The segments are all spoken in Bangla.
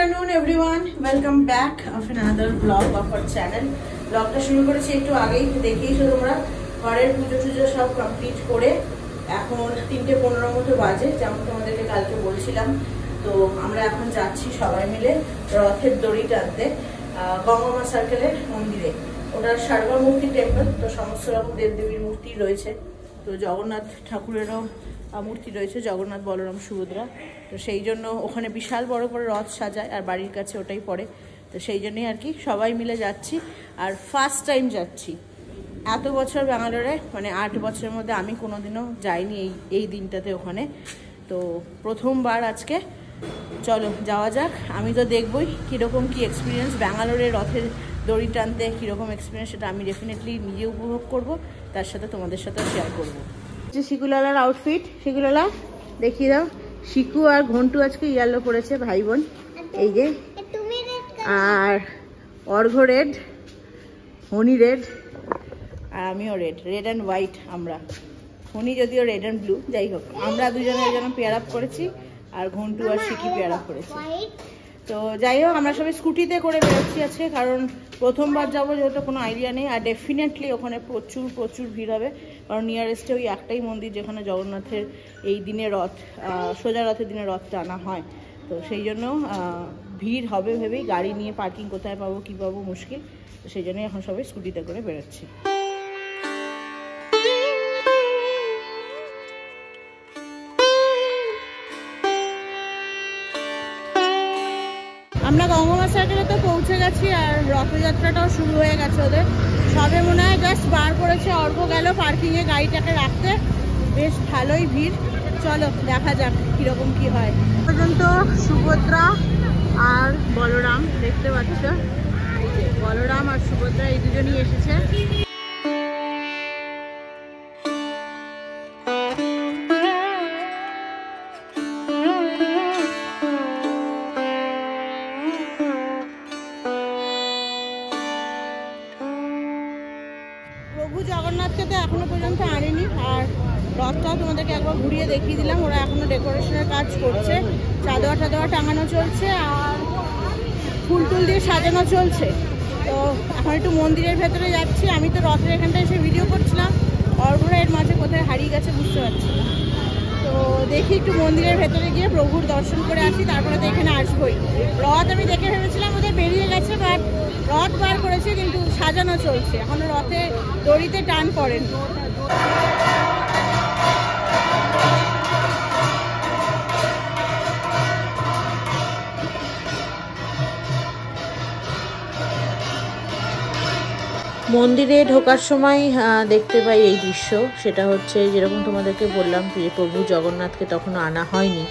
afternoon everyone, welcome back of another vlog of our channel. ব্লগটা শুরু করেছি একটু আগেই, দেখেইছো তোমরা। ঘরের পুজো টুজো সব কমপ্লিট করে এখন 3:15 মতো বাজে, যেমন তোমাদেরকে কালকে বলছিলাম। তো আমরা এখন যাচ্ছি সবাই মিলে রথের দড়ি টানতে গঙ্গামা সার্কেলের মন্দিরে। ওটা সর্বমূর্তি টেম্পল, তো সমস্ত রকম দেবদেবীর মূর্তি রয়েছে। তো জগন্নাথ ঠাকুরেরও মূর্তি রয়েছে, জগন্নাথ, বলরাম, সুভদ্রা। তো সেই জন্য ওখানে বিশাল বড় করে রথ সাজায়, আর বাড়ির কাছে ওটাই পড়ে। তো সেই জন্যই আর কি সবাই মিলে যাচ্ছি, আর ফার্স্ট টাইম যাচ্ছি। এত বছর ব্যাঙ্গালোরে, মানে 8 বছরের মধ্যে আমি কোনোদিনও যাইনি এই দিনটাতে ওখানে। তো প্রথমবার আজকে। চলো যাওয়া যাক। আমি তো দেখবই কীরকম কী এক্সপিরিয়েন্স ব্যাঙ্গালোরে রথের দড়ি টানতে, কীরকম এক্সপিরিয়েন্স সেটা আমি ডেফিনেটলি নিজে উপভোগ করব, তার সাথে তোমাদের সাথেও শেয়ার করবো। যে শিকুলালার আউটফিট, শিকুলালা দেখিয়ে দাও। শিকু আর ঘন্টু আজকে ইয়েলো পরেছে, ভাই বোন। এই যে, আর অর্ঘ রেড, হনি রেড, আর আমিও রেড অ্যান্ড হোয়াইট। আমরা হনি যদিও রেড অ্যান্ড ব্লু, যাই হোক আমরা দুজনে একজন পেয়ার আপ করেছি, আর ঘন্টু আর শিকি পেয়ার আপ করেছি। তো যাই হোক, আমরা সবাই স্কুটিতে করে বেরোচ্ছি আজকে, কারণ প্রথমবার যাবো যেহেতু কোনো আইডিয়া নেই। আর ডেফিনেটলি ওখানে প্রচুর প্রচুর ভিড় হবে, কারণ নিয়ারেস্টে ওই একটাই মন্দির যেখানে জগন্নাথের এই দিনে রথ, সোজা রথের দিনে রথ টানা হয়। তো সেই জন্য ভিড় হবে ভেবেই গাড়ি নিয়ে পার্কিং কোথায় পাবো কী পাবো মুশকিল। তো সেই জন্যই এখন সবাই স্কুটিতে করে বেরোচ্ছি। আমরা গঙ্গামা সার্কেলে তো পৌঁছে গেছি, আর রথযাত্রাটাও শুরু হয়ে গেছে ওদের। সবে মনে হয় জাস্ট বার করেছে, অর্ঘ গেল পার্কিংয়ে গাড়িটাকে রাখতে। বেশ ভালোই ভিড়। চলো দেখা যাক কীরকম কি হয়। পর্যন্ত সুভদ্রা আর বলরাম দেখতে পাচ্ছ, বলরাম আর সুভদ্রা এই দুজনই এসেছে। প্রভু জগন্নাথকে তো এখনো পর্যন্ত আনেনি, আর রথটাও তোমাদেরকে একবার ঘুরিয়ে দেখিয়ে দিলাম। ওরা এখনো ডেকোরেশনের কাজ করছে, চাঁদোয়া টাদোয়া টাঙানো চলছে, আর ফুল টুল দিয়ে সাজানো চলছে। তো এখন একটু মন্দিরের ভেতরে যাচ্ছি। আমি তো রথের এখানটা এসে ভিডিও করছিলাম, অর্ঘরা এর মাঝে কোথায় হারিয়ে গেছে বুঝতে পারছি না। তো দেখি একটু মন্দিরের ভেতরে গিয়ে প্রভুর দর্শন করে আসি, তারপরে তো এখানে আসবোই। রথ আমি দেখে ভেবেছিলাম ওদের বেরিয়ে গেছে, বাট রথ বার করেছে কিন্তু সাজানো চলছে, এখনো রথে দড়িতে টান পড়েনি। মন্দিরে ঢোকার সময় দেখতে পাই এই দৃশ্য, সেটা হচ্ছে যেরকম তোমাদেরকে বললাম যে প্রভু জগন্নাথকে তখনও আনা হয়নি।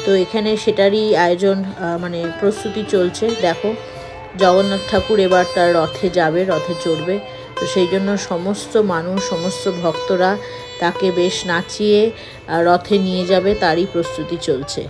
তো এখানে সেটারই আয়োজন, মানে প্রস্তুতি চলছে। দেখো জগন্নাথ ঠাকুর এবার তার রথে যাবে, রথে চড়বে। তো সেই জন্য সমস্ত মানুষ, সমস্ত ভক্তরা তাকে বেশ নাচিয়ে রথে নিয়ে যাবে, তারই প্রস্তুতি চলছে।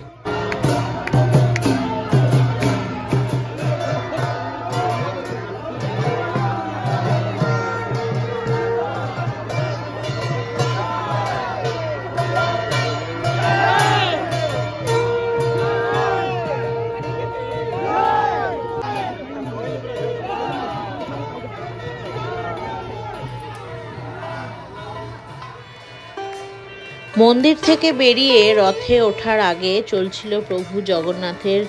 মন্দির থেকে বেরিয়ে রথে ওঠার আগে চলছিল প্রভু জগন্নাথের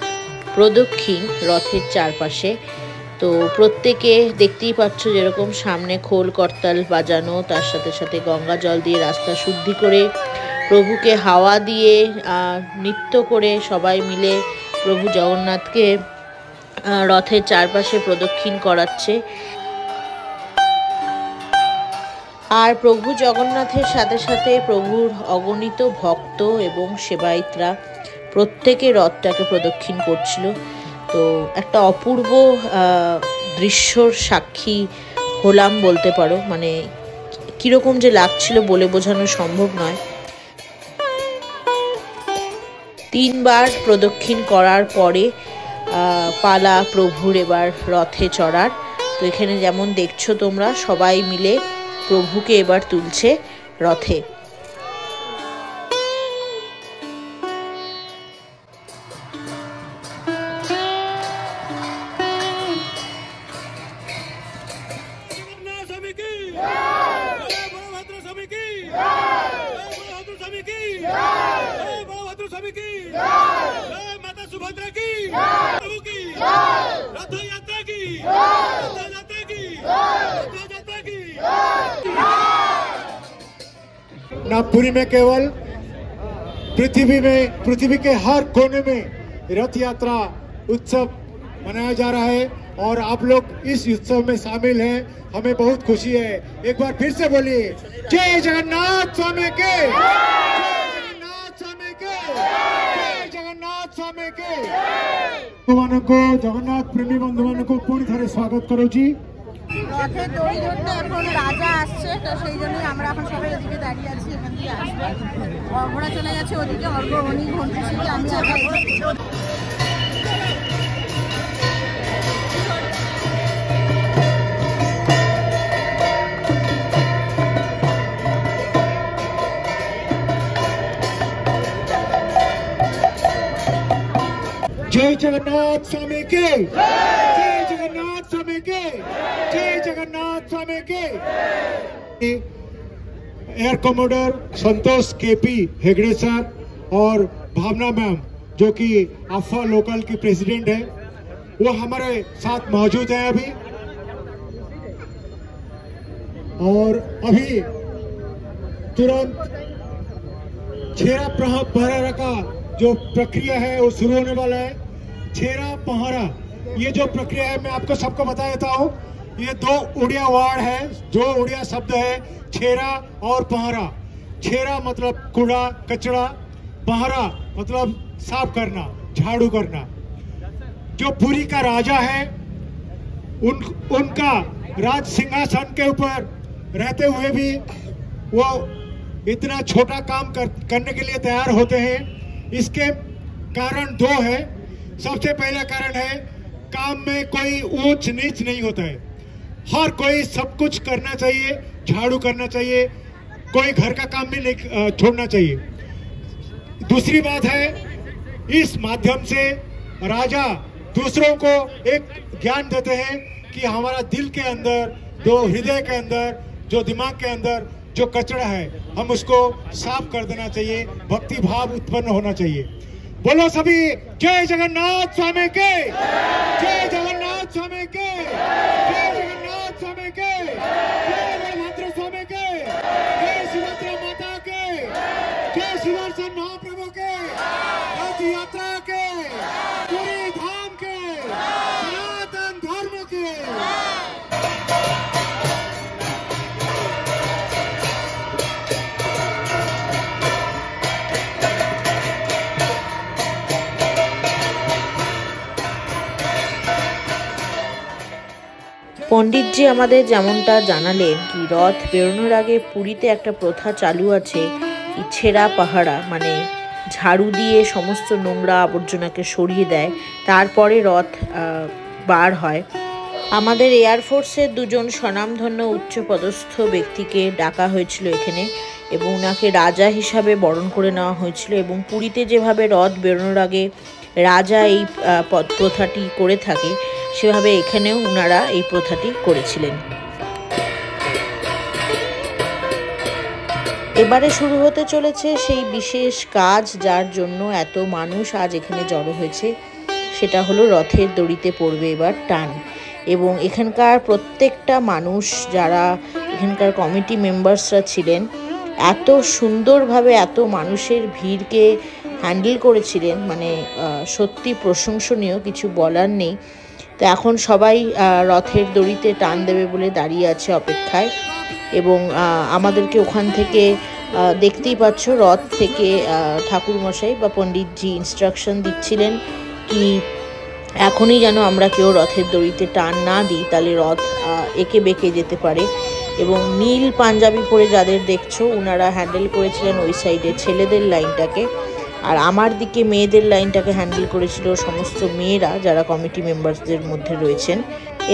প্রদক্ষিণ রথের চারপাশে। তো প্রত্যেকে দেখতেই পাচ্ছ যেরকম সামনে খোল করতাল বাজানো, তার সাথে সাথে গঙ্গা জল দিয়ে রাস্তা শুদ্ধি করে, প্রভুকে হাওয়া দিয়ে নৃত্য করে সবাই মিলে প্রভু জগন্নাথকে রথের চারপাশে প্রদক্ষিণ করাচ্ছে। আর প্রভু জগন্নাথের সাথে সাথে প্রভুর অগণিত ভক্ত এবং সেবায়িতরা প্রত্যেকে রথটাকে প্রদক্ষিণ করছিল। তো একটা অপূর্ব দৃশ্যর সাক্ষী হলাম বলতে পারো, মানে কীরকম যে লাগছিল বলে বোঝানো সম্ভব নয়। 3 বার প্রদক্ষিণ করার পরে পালা প্রভুর এবার রথে চড়ার। তো এখানে যেমন দেখছো তোমরা, সবাই মিলে প্রভুকে এবার তুলছে রথে। जय बलभद्र स्वामी की जय माता सुभद्रा की प्रभु की रथ यात्रा की रथ यात्रा की रथ यात्रा की। नागपुरी में केवल पृथ्वी के हर कोने में रथ यात्रा उत्सव मनाया जा रहा है और आप लोग इस उत्सव में शामिल हैं। हमें बहुत खुशी है। एक बार फिर से बोलिए जय जगन्नाथ स्वामी के, जय जगन्नाथ स्वामी के, जय जगन्नाथ स्वामी के। बंधुमानଙ୍କୁ जगन्नाथ प्रेमी बंधुमानଙ୍କୁ पुणी थे स्वागत करुची। রথের দড়ি ধরতে এখন রাজা আসছে, তো সেই জন্যই আমরা এখন সবাই এদিকে দাঁড়িয়ে আছি। এখান থেকে আসবে ঘোড়া চলে গেছে ওদিকে, অর্ঘ্যমণি ঘন্টি আমি जय जगन्नाथ स्वामी के, जय जगन्नाथ स्वामी के, जय जगन्नाथ स्वामी के। एयर कमोडर संतोष केपी हेगड़े सर और भावना मैम जो कि आफा लोकल की प्रेसिडेंट है, वो हमारे साथ मौजूद है अभी। और अभी तुरंत छेरा पहरा का जो प्रक्रिया है वो शुरू होने वाला है। छेरा पहरा ये जो प्रक्रिया है मैं आपको सबको बता देता हूँ। ये दो उड़िया वर्ड है, जो उड़िया शब्द है छेरा और पहरा। छेरा मतलब कूड़ा कचरा, पहरा मतलब साफ करना, झाड़ू करना। जो पुरी का राजा है उनका राज सिंहासन के ऊपर रहते हुए भी वो इतना छोटा काम करने के लिए तैयार होते हैं। इसके कारण दो है। सबसे पहला कारण है काम में कोई ऊंच नीच नहीं होता है, हर कोई सब कुछ करना चाहिए, झाड़ू करना चाहिए, कोई घर का काम भी नहीं छोड़ना चाहिए। दूसरी बात है इस माध्यम से राजा दूसरों को एक ज्ञान देते हैं कि हमारा दिल के अंदर, जो हृदय के अंदर, जो दिमाग के अंदर जो कचरा है हम उसको साफ कर देना चाहिए, भक्ति भाव उत्पन्न होना चाहिए। बोलो सभी जय जगन्नाथ स्वामी के, जय जगन्नाथ स्वामी के, जय जगन्नाथ स्वामी के, जय बलभद्र स्वामी के, जय सुभद्रा माता के, जय सुदर्शन महाप्रभु के, रथ यात्रा के, पूरी धाम के, सनातन धर्म के। পণ্ডিতজি আমাদের যেমনটা জানালেন কি রথ বেরোনোর আগে পুরীতে একটা প্রথা চালু আছে, ছেঁড়া পাহারা, মানে ঝাড়ু দিয়ে সমস্ত নোংরা আবর্জনাকে সরিয়ে দেয়, তারপরে রথ বার হয়। আমাদের এয়ারফোর্সের দুজন স্বনামধন্য উচ্চপদস্থ ব্যক্তিকে ডাকা হয়েছিল এখানে এবং ওনাকে রাজা হিসাবে বরণ করে নেওয়া হয়েছিল। এবং পুরীতে যেভাবে রথ বেরোনোর আগে রাজা এই প্রথাটি করে থাকে, সেভাবে এখানেও ওনারা এই প্রথাটি করেছিলেন। এবারে শুরু হতে চলেছে সেই বিশেষ কাজ যার জন্য এত মানুষ আজ এখানে জড়ো হয়েছে, সেটা হলো রথের দড়িতে পড়বে এবার টান। এবং এখানকার প্রত্যেকটা মানুষ, যারা এখানকার কমিটি মেম্বার্সরা ছিলেন, এত সুন্দরভাবে এত মানুষের ভিড়কে হ্যান্ডেল করেছিলেন, মানে সত্যি প্রশংসনীয়, কিছু বলার নেই। তো এখন সবাই রথের দড়িতে টান দেবে বলে দাঁড়িয়ে আছে অপেক্ষায়। এবং আমাদেরকে ওখান থেকে দেখতেই পাচ্ছ, রথ থেকে ঠাকুরমশাই বা পণ্ডিতজি ইনস্ট্রাকশন দিচ্ছিলেন কি এখনই যেন আমরা কেউ রথের দড়িতে টান না দিই, তাহলে রথ এঁকে বেঁকে যেতে পারে। এবং নীল পাঞ্জাবি পরে যাদের দেখছো, ওনারা হ্যান্ডেল করেছিলেন ওই সাইডে ছেলেদের লাইনটাকে, আর আমার দিকে মেয়েদের লাইনটাকে হ্যান্ডেল করেছিল সমস্ত মেয়েরা যারা কমিটি মেম্বারসদের মধ্যে রয়েছেন।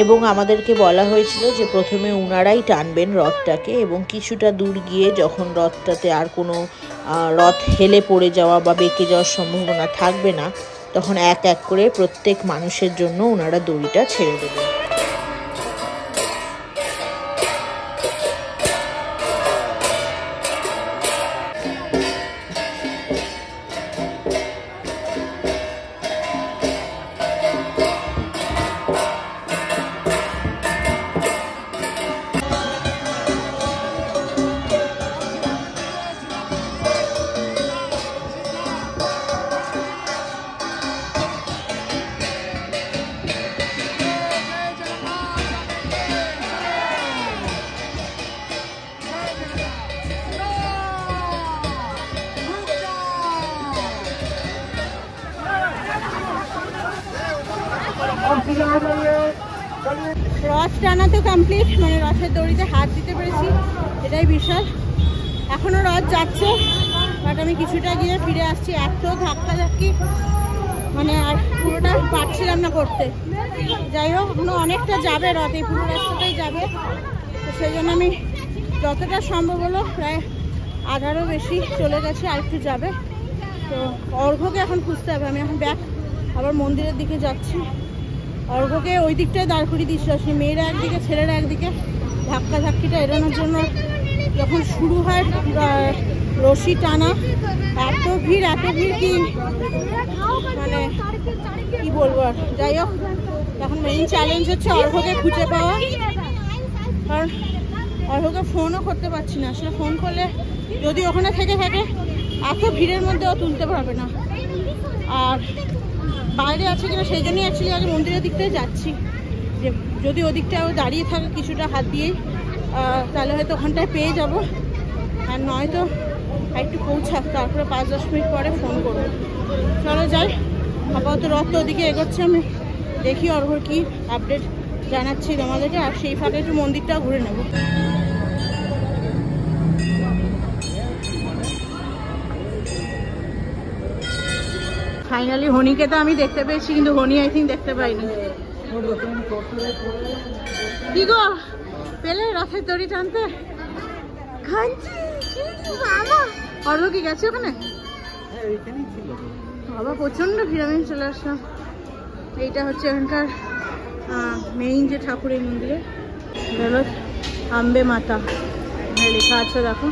এবং আমাদেরকে বলা হয়েছিল যে প্রথমে ওনারাই টানবেন রথটাকে, এবং কিছুটা দূর গিয়ে যখন রথটাতে আর কোনো রথ হেলে পড়ে যাওয়া বা বেঁকে যাওয়ার সম্ভাবনা থাকবে না, তখন এক এক করে প্রত্যেক মানুষের জন্য ওনারা দড়িটা ছেড়ে দেবেন। রথ টানা তো কমপ্লিট, মানে রথের দড়িতে হাত দিতে পেরেছি, এটাই বিশাল। এখনো রথ যাচ্ছে, বাট আমি কিছুটা গিয়ে ফিরে আসছি। এত ধাক্কাধাক্কি, মানে আর পুরোটা পারছিলাম না করতে। যাই হোক, এখনো অনেকটা যাবে রথ, এই পুরো রাস্তাটাই যাবে। তো সেই জন্য আমি যতটা সম্ভব হলো প্রায় আধারও বেশি চলে গেছে, আর একটু যাবে। তো অর্ঘ্যকে এখন খুঁজতে হবে। আমি এখন ব্যাক আবার মন্দিরের দিকে যাচ্ছি। অর্ঘ্যকে ওই দিকটায় দাঁড় করিয়ে দিচ্ছিল, সে মেয়েরা একদিকে ছেলেরা একদিকে। ধাক্কাধাক্কিটা এড়ানোর জন্য যখন শুরু হয় রশি টানা, এত ভিড় কি মানে কি বলবো আর। যাই হোক, এখন মেইন চ্যালেঞ্জ হচ্ছে অর্ঘ্যকে খুঁজে পাওয়া, কারণ অর্ঘ্যকে ফোনও করতে পারছি না। আসলে ফোন করলে যদি ওখানে থেকে থাকে, এত ভিড়ের মধ্যে ও তুলতে পারবে না। আর বাইরে আছে কিনা সেই জন্যই অ্যাকচুয়ালি আগে মন্দিরের দিকটায় যাচ্ছি, যে যদি ওদিকটায় ও দাঁড়িয়ে থাকে কিছুটা হাত দিয়েই, তাহলে হয়তো ওখানটায় পেয়ে যাব। আর নয়তো একটু পৌঁছাক, তারপরে 5-10 মিনিট পরে ফোন করবো। চলো যাই, আপাতত রথ তো ওদিকে এগোচ্ছে, আমি দেখি অর্ঘ্যর কি আপডেট জানাচ্ছি তোমাদেরকে। আর সেই ফাঁকে একটু মন্দিরটাও ঘুরে নেব। ফাইনালি হনিকে তো আমি দেখতে পেয়েছি, কিন্তু হনি আই থিঙ্ক দেখতে পাইনি। কি গো, পেলে রথের দড়ি টানতে? অর্ঘ্য কি গেছে ওখানে? বাবা প্রচন্ড ভিড়, আমি চলে আসলাম। এইটা হচ্ছে এখানকার মেইন যে ঠাকুর এই মন্দিরে, হলো আম্বে মাতা লেখা আছে, দেখো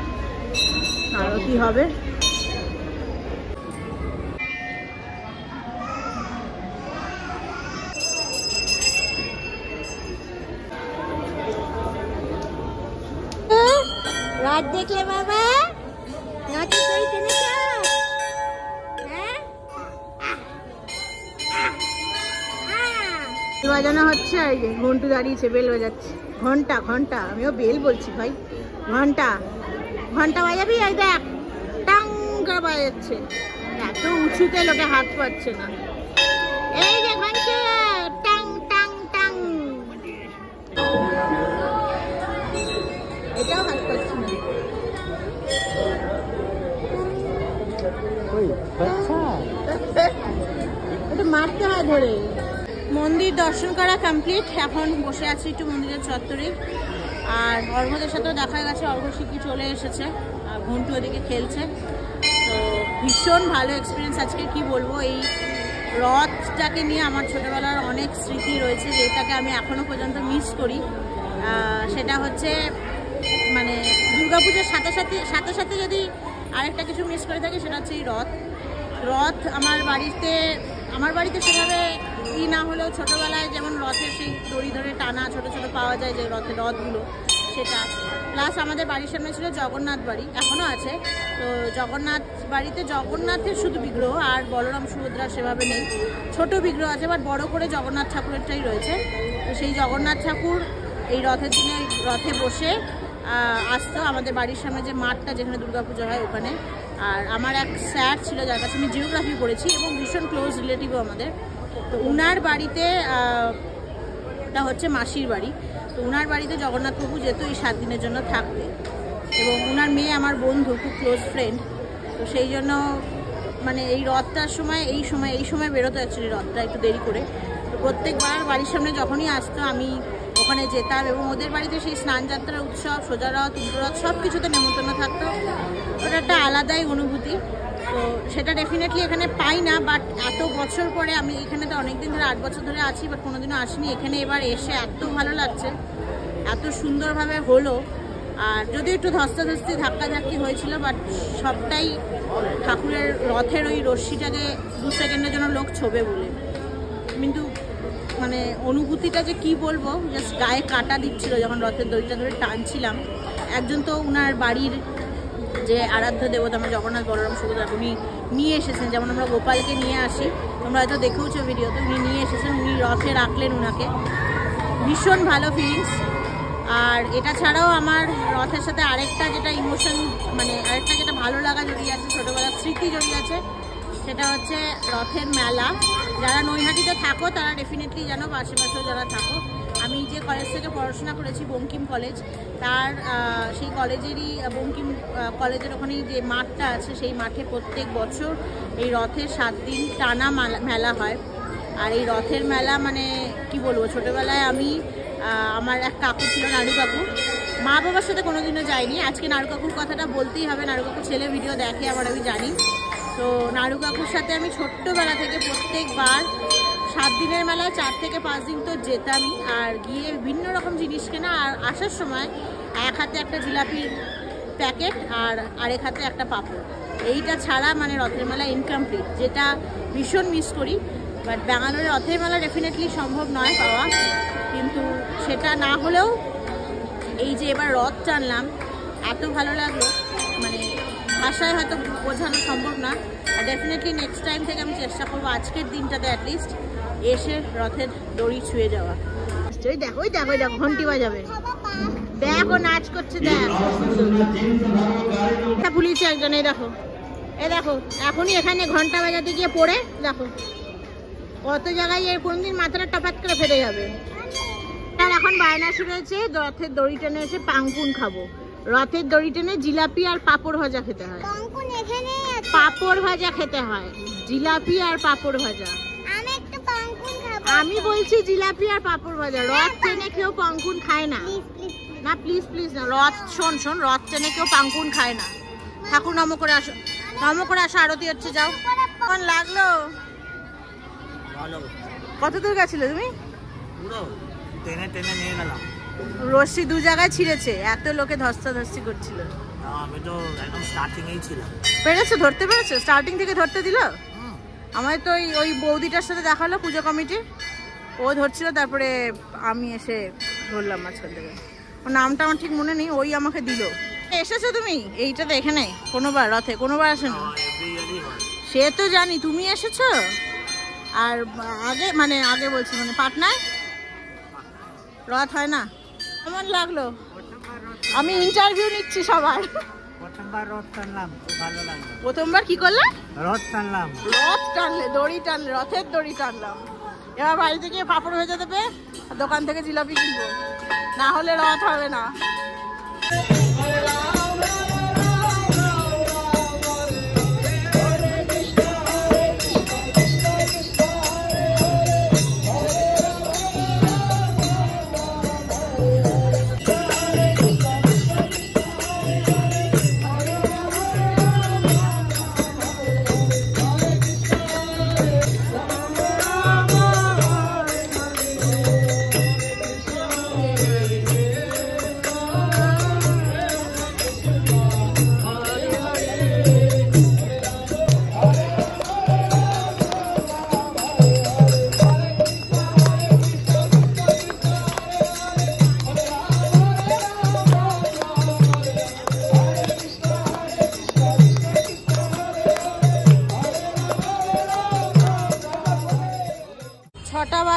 আরতি হবে। রাত দেখলে বাবা, নাচি কই কিনেছ? হ্যাঁ, বাজানো হচ্ছে। এই যে ঘন্টু দাঁড়িয়েছে, বেল বাজাচ্ছে। ঘন্টা ঘন্টা, আমিও বেল বলছি ভাই। ঘন্টা ঘন্টা বাজাবি? এই দেখ, টাং করে বাজাচ্ছে। এত উঁচুতে লোকে হাত পাচ্ছে না। এই যে ঘন্টা, টাং টাং টাং। এটাও হাত পাচ্ছে না। এটা মারতে হয় ধরে। মন্দির দর্শন করা কমপ্লিট, এখন বসে আছি একটু মন্দিরের চত্বরে। আর অর্ঘ্যদের সাথেও দেখা গেছে, অর্ঘ্য শিখি চলে এসেছে, আর ঘন্টু ওদিকে খেলছে। তো ভীষণ ভালো এক্সপিরিয়েন্স আজকে, কি বলবো। এই রথটাকে নিয়ে আমার ছোটোবেলার অনেক স্মৃতি রয়েছে, যেটাকে আমি এখনও পর্যন্ত মিস করি। সেটা হচ্ছে মানে দুর্গাপুজোর সাথে সাথে যদি আরেকটা কিছু মিস করে থাকি, সেটা হচ্ছে এই রথ। আমার বাড়িতে সেভাবে না হলেও ছোটোবেলায় যেমন রথের সেই দড়ি ধরে টানা ছোট ছোট পাওয়া যায় যে রথগুলো, সেটা। প্লাস আমাদের বাড়ির সামনে ছিল জগন্নাথ বাড়ি, এখনও আছে। তো জগন্নাথ বাড়িতে জগন্নাথের শুধু বিগ্রহ, আর বলরাম সুভদ্রা সেভাবে নেই। ছোট বিগ্রহ আছে, বাট বড় করে জগন্নাথ ঠাকুরেরটাই রয়েছে। তো সেই জগন্নাথ ঠাকুর এই রথের দিনে রথে বসে আসতো আমাদের বাড়ির সামনে যে মাঠটা, যেখানে দুর্গাপুজো হয় ওখানে। আর আমার এক স্যার ছিল, যার কাছে আমি জিওগ্রাফি পড়েছি, এবং ভীষণ ক্লোজ রিলেটিভও আমাদের। তো উনার বাড়িতে, ওটা হচ্ছে মাসির বাড়ি, তো উনার বাড়িতে জগন্নাথ প্রভু যেত এই 7 দিনের জন্য থাকতে। এবং উনার মেয়ে আমার বন্ধু, খুব ক্লোজ ফ্রেন্ড। তো সেই জন্য মানে এই রথটার সময় এই সময় বেরোতো অ্যাকচুয়ালি রথটা একটু দেরি করে। তো প্রত্যেকবার বাড়ির সামনে যখনই আসতো আমি ওখানে যেতাম, এবং ওদের বাড়িতে সেই স্নানযাত্রা উৎসব, সোজা রথ, উল্টো রথ সব কিছুতে নেমন্তন্ন থাকতো। ওটা একটা আলাদাই অনুভূতি। তো সেটা ডেফিনেটলি এখানে পাই না, বাট এত বছর পরে, আমি এখানে তো অনেকদিন ধরে 8 বছর ধরে আছি, বাট কোনোদিনও আসিনি। এখানে এবার এসে এত ভালো লাগছে, এত সুন্দরভাবে হলো। আর যদিও একটু ধস্তাধস্তি ধাক্কাধাক্কি হয়েছিল, বাট সবটাই ঠাকুরের রথের ওই রশ্মিটাকে 2 সেকেন্ডের জন্য লোক ছোবে বলে। কিন্তু মানে অনুভূতিটা যে কি বলবো, জাস্ট গায়ে কাটা দিচ্ছিল যখন রথের দড়িটা ধরে টানছিলাম। একজন তো উনার বাড়ির যে আরাধ্য দেবতা আমরা জগন্নাথ বলরাম সুভদ্রা, উনি নিয়ে এসেছেন, যেমন আমরা গোপালকে নিয়ে আসি, তোমরা হয়তো দেখেওছো ভিডিওতে, উনি নিয়ে এসেছেন, উনি রথে রাখলেন উনাকে। ভীষণ ভালো ফিলিংস। আর এটা ছাড়াও আমার রথের সাথে আরেকটা যেটা ইমোশন, মানে আরেকটা যেটা ভালো লাগা জড়িয়ে আছে, ছোটোবেলার স্মৃতি জড়িয়ে আছে, সেটা হচ্ছে রথের মেলা। যারা নৈহাটিতে থাকো তারা ডেফিনেটলি জানো, বা আশেপাশেও যারা থাকো। আমি যে কলেজ থেকে পড়াশোনা করেছি বঙ্কিম কলেজ, তার সেই কলেজেরই বঙ্কিম কলেজের ওখানেই যে মাঠটা আছে, সেই মাঠে প্রত্যেক বছর এই রথের 7 দিন টানা মেলা হয়। আর এই রথের মেলা মানে কি বলবো, ছোটোবেলায় আমি আমার এক কাকু ছিল, নাড়ু কাকু, মা বাবার সাথে কোনোদিনও যাইনি। আজকে নাড়ু কাকুর কথাটা বলতেই হবে, নাড়ু কাকুর ছেলে ভিডিও দেখে আবার, আমি জানি। তো নাড়ু কাকুর সাথে আমি ছোট্টবেলা থেকে প্রত্যেকবার 7 দিনের মেলায় 4 থেকে 5 দিন তো যেতামই। আর গিয়ে বিভিন্ন রকম জিনিস কেনা, আর আসার সময় এক হাতে একটা জিলাপির প্যাকেট আর আরেক হাতে একটা পাঁপড়। এইটা ছাড়া মানে রথের মেলা ইনকমপ্লিট, যেটা ভীষণ মিস করি। বাট ব্যাঙ্গালোরে রথের মেলা ডেফিনেটলি সম্ভব নয় পাওয়া, কিন্তু সেটা না হলেও এই যে এবার রথ টানলাম এত ভালো লাগলো, মানে ভাষায় হয়তো বোঝানো সম্ভব না। আর ডেফিনেটলি নেক্সট টাইম থেকে আমি চেষ্টা করবো আজকের দিনটাতে অ্যাটলিস্ট এসে রথের দড়ি ছুঁয়ে যাওয়া। ওই দেখো ওই দেখো, ওই দেখো ঘন্টি বাজাবে, দেখো নাচ করছে, দেখ পুলিশ একজন, এই দেখো, এই দেখো এখনই এখানে ঘন্টা বাজাতে গিয়ে পড়ে দেখো কত জায়গায় এর কোনদিন মাথাটা টপাত করে ফেটে যাবে। আর এখন বায়না শুরু হয়েছে রথের দড়ি টেনে এসে পাঙ্কুন খাবো। রথের দড়ি টেনে জিলাপি আর পাঁপড় ভাজা খেতে হয়, পাঁপড় ভাজা খেতে হয়, জিলাপি আর পাঁপড় ভাজা। আমি বলছি জিলাপি আর পাঁপড় ভাজা, রথ টেনে কেউ পাঙ্কুন খায় না। না প্লিজ প্লিজ না, রথ শোন শোন, রথ টেনে কেউ পাঙ্কুন খায় না। ঠাকুর নম করে আসো, নম করে আসো, আরতি হচ্ছে, যাও। কেমন লাগলো? কত দূর গেছিলে তুমি? রশ্মি 2 জায়গায় ছিঁড়েছে, এত লোকে ধস্তাধস্তি করছিল। আমি তো একদম স্টার্টিংয়েই ছিলাম। পেরেছো, ধরতে পেরেছো? স্টার্টিং থেকে ধরতে দিল? আমার তো ওই বৌদিটার সাথে দেখা হলো পুজো কমিটির, ও ধরছিল, তারপরে আমি এসে ধরলাম মাঝখান থেকে। ওর নামটা আমার ঠিক মনে নেই, ওই আমাকে দিল। এসেছো তুমি এইটাতে এখানে কোনোবার রথে? কোনোবার আসেনি? সে তো জানি, তুমি এসেছো। আর আগে মানে আগে বলছি মানে পাটনায় রথ হয় না? কেমন লাগলো? আমি ইন্টারভিউ নিচ্ছি সবার। প্রথমবার রথ টানলাম, খুব ভালো লাগলো। প্রথমবার কি করলে? রথ টানলাম। রথ টানলে, দড়ি টানলে, রথের দড়ি টানলাম। এবার বাড়ি থেকে পাঁপড় ভেজে দেবে, দোকান থেকে জিলাপি কিনবো, না হলে রথ হবে না।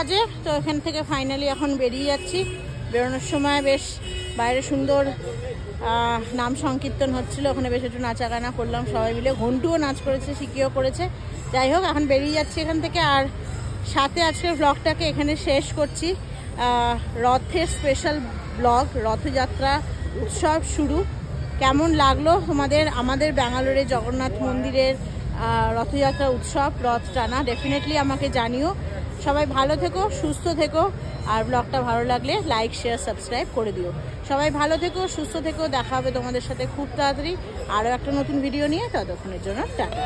বাজে, তো এখান থেকে ফাইনালি এখন বেরিয়ে যাচ্ছি। বেরোনোর সময় বেশ বাইরে সুন্দর নাম সংকীর্তন হচ্ছিল, ওখানে বেশ একটু নাচা গানা করলাম সবাই মিলে, ঘন্টুও নাচ করেছে, শিখিও করেছে। যাই হোক, এখন বেরিয়ে যাচ্ছি এখান থেকে। আর সাথে আজকের ব্লগটাকে এখানে শেষ করছি। রথের স্পেশাল ব্লগ, রথযাত্রা উৎসব শুরু। কেমন লাগলো তোমাদের আমাদের ব্যাঙ্গালোরে জগন্নাথ মন্দিরের রথযাত্রা উৎসব, রথ টানা? ডেফিনেটলি আমাকে জানিও। সবাই ভালো থেকো, সুস্থ থেকো, আর ব্লগটা ভালো লাগলে লাইক শেয়ার সাবস্ক্রাইব করে দিও। সবাই ভালো থেকো, সুস্থ থেকো, দেখা হবে তোমাদের সাথে খুব তাড়াতাড়ি আরও একটা নতুন ভিডিও নিয়ে। ততক্ষণের জন্য টাটা।